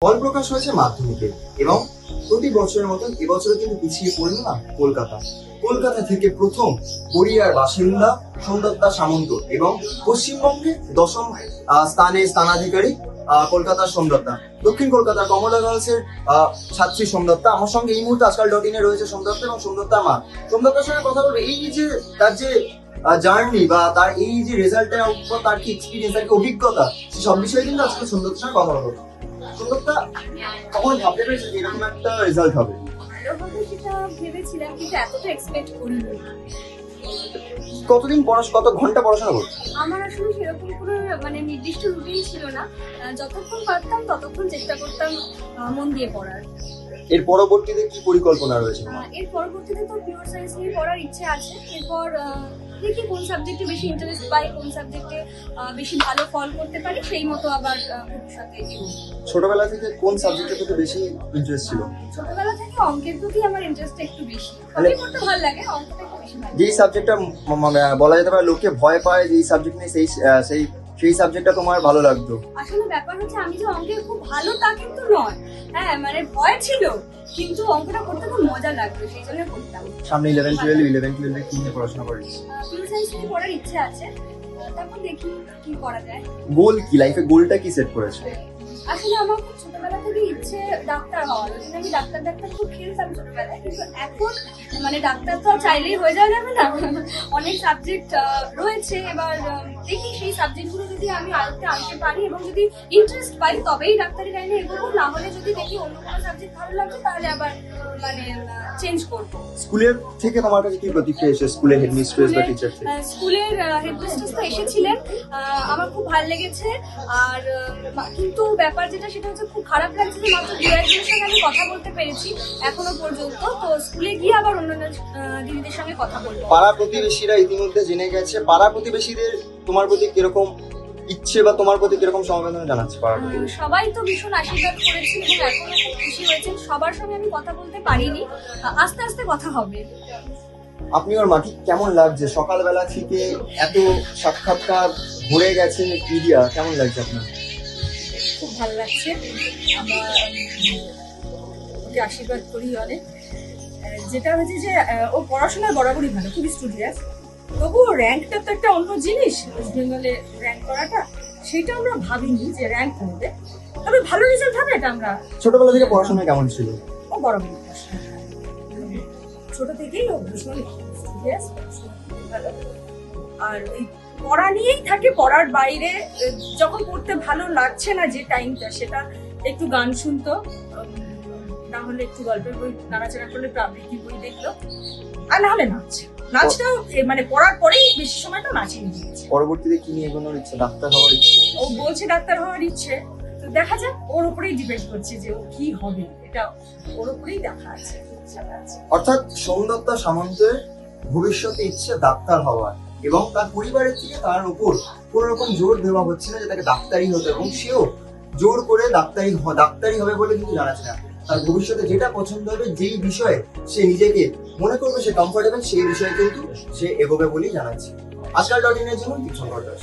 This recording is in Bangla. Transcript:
ফল প্রকাশ হয়েছে মাধ্যমিকে এবং প্রতি বছরের মতন এবছরে কিন্তু পিছিয়ে পড়ল না কলকাতা। কলকাতা থেকে প্রথম গড়িয়ার বাসিন্দা সোমদত্তা সামন্ত এবং পশ্চিমবঙ্গে দশম স্থানে স্থানাধিকারী কলকাতার সোমদত্তা। দক্ষিণ কলকাতার কমলা গার্লসের ছাত্রী সোমদত্তা। আমার সঙ্গে এই মুহূর্তে আজকাল.in রয়েছে সোমদত্তা এবং সোমদত্তার মা। সোমদত্তার সঙ্গে কথা বলবো এই যে তার যে জার্নি বা তার এই যে রেজাল্টের উপর তার কি এক্সপিরিয়েন্স, তার কি অভিজ্ঞতা, সব বিষয়ে কিন্তু আজকে সোমদত্তার সঙ্গে কথা বলবো। সোমদত্তা, কখনো ভাবতে পেরেছো যে এরকম একটা রেজাল্ট হবে? সেটা ভেবেছিলাম কিন্তু এতটা এক্সপেক্ট করিনি। কত ঘন্টা পড়াশোনা করছো? আমার আসলে সেরকম কোনো নির্দিষ্ট রুটিন ছিল না। যতক্ষণ পারতাম ততক্ষণ চেষ্টা করতাম মন দিয়ে পড়ার। এর পরবর্তীতে কি পরিকল্পনা রয়েছে? এর পরবর্তীতে তো পিওর সায়েন্স নিয়ে পড়ার ইচ্ছে আছে। এরপর দেখি কোন সাবজেক্টে বেশি ইন্টারেস্ট পাই, কোন সাবজেক্টে বেশি ভালো ফল করতে পারি, সেই মতো আবার ভবিষ্যতে এগোবো। ছোটবেলা থেকে কোন সাবজেক্টের প্রতি বেশি ইন্টারেস্ট ছিল? ছোটবেলা থেকে অঙ্কের প্রতি আমার ইন্টারেস্ট একটু বেশি। অঙ্ক করতে ভালো লাগে, অঙ্কটা একটু বেশি ভালো লাগে। যেই সাবজেক্টটা বলা যেতে পারে লোকে ভয় পায় যেই সাবজেক্ট নিয়ে সেই সাবজেক্টটা তোমার ভালো লাগতো? আসলে ব্যাপার হচ্ছে আমি যে অঙ্কে খুব ভালো তা কিন্তু নয়। হ্যাঁ, ভয় ছিল, কিন্তু অঙ্কটা করতে খুব মজা লাগতো, সেই জন্য করতাম। সামনে 11-12 কি নিয়ে পড়াশোনা করিস? পিওর সায়েন্স নিয়ে পড়ার ইচ্ছে আছে, তারপর দেখি কি করা যায়। গোল কি, লাইফে গোলটা কি সেট করেছো? আসলে আমার খুব ছোটবেলা থেকে ইচ্ছে ডাক্তার হওয়ার। ওই জন্য আমি ডাক্তার খুব খেলতাম ছোটবেলায়, কিন্তু এখন ডাক্তার তো চাইলেই হয়ে যাবে না, অনেক সাবজেক্ট রয়েছে। এবার দেখি সেই সাবজেক্টগুলো যদি আমি আয়ত্তে আনতে পারি এবং যদি ইন্টারেস্ট পাই তবেই ডাক্তারি লাইনে এগোবো, না হলে যদি দেখি অন্য কোনো সাবজেক্ট ভালো লাগছে তাহলে আবার চেঞ্জ করবো। স্কুলের থেকে তোমার কাছে কি প্রতিক্রিয়া এসেছে? স্কুলের হেডমিস্ট্রেস বা টিচার থেকে? স্কুলের হেডমিস্ট্রেস তো এসেছিলেন, আমার খুব ভালো লেগেছে। আর কিন্তু ব্যাপার যেটা সেটা হচ্ছে খুব খারাপ লাগছে যে মাত্র 2-1 জনের সঙ্গে আমি কথা বলতে পেরেছি এখনো পর্যন্ত। তো স্কুলে গিয়ে আবার অন্যান্য দিদিদের সঙ্গে কথা বলবো। পাড়া প্রতিবেশীরা ইতিমধ্যে জেনে গেছে, পাড়া প্রতিবেশীদের তোমার প্রতি কিরকম ইচ্ছে বা তোমার প্রতি কিরকম সমবেদনা জানাচ্ছে? পাড়া প্রতিবেশী সবাই তো ভীষণ আশীর্বাদ করেছে এবং এখনো খুব খুশি হয়েছে। সবার সঙ্গে আমি কথা বলতে পারিনি, আস্তে আস্তে কথা হবে। আপনি ওর মাটি কেমন লাগছে? সকালবেলা থেকে এত সাক্ষাৎকার ভরে গেছে মিডিয়া, কেমন লাগছে আপনার? খুব ভালো লাগছে। আমরা ওকে আশীর্বাদ করি অনেক। যেটা হচ্ছে যে ও পড়াশোনায় বরাবরই ভালো, খুবই স্টুডিয়াস। তবুও র্যাঙ্কটা তো একটা অন্য জিনিস, ওয়েস্ট বেঙ্গলে র্যাঙ্ক করাটা সেটা আমরা ভাবিনি যে র্যাঙ্ক করবে, তবে ভালো রেজাল্ট হবে এটা আমরা। ছোটবেলা থেকে পড়াশোনা কেমন ছিল? ও বরাবরই ছোট থেকেই ও ভীষণ স্টুডিয়াস, ভালো। আর ওই পড়া নিয়েই থাকে, পড়ার বাইরে যখন পড়তে ভালো লাগছে না যে টাইমটা, সেটা একটু গান শুনতো, না হলে একটু গল্পের বই, নাড়াচাড়া করলে একটু আবৃত্তি বই দেখলো, আর না হলে নাচটাও পড়ার পরেই বেশি সময়টা নাচে নিয়ে গেছে। পরবর্তীতে কি নিয়ে এগোনোর ইচ্ছে? ডাক্তার হওয়ার ইচ্ছে? ও বলছে ডাক্তার হওয়ার ইচ্ছে, তো দেখা যাক, ওর উপরেই ডিপেন্ড করছে যে ও কি হবে, এটা ওর উপরেই দেখা আছে। অর্থাৎ সোমদত্তা সামন্তের ভবিষ্যতে ইচ্ছে ডাক্তার হওয়ার, এবং তার পরিবারের থেকে তার উপর কোন রকম জোর দেওয়া হচ্ছে না যে তাকে ডাক্তারি হতে, এবং সেও জোর করে ডাক্তারি হবে বলে কিন্তু জানাচ্ছে না। তার ভবিষ্যতে যেটা পছন্দ হবে, যেই বিষয়ে সে নিজেকে মনে করবে সে কমফোর্টেবল, সেই বিষয়ে কিন্তু সে এগোবে বলেই জানাচ্ছে। আজকাল.in এর জন্য দীপশঙ্কর দাস।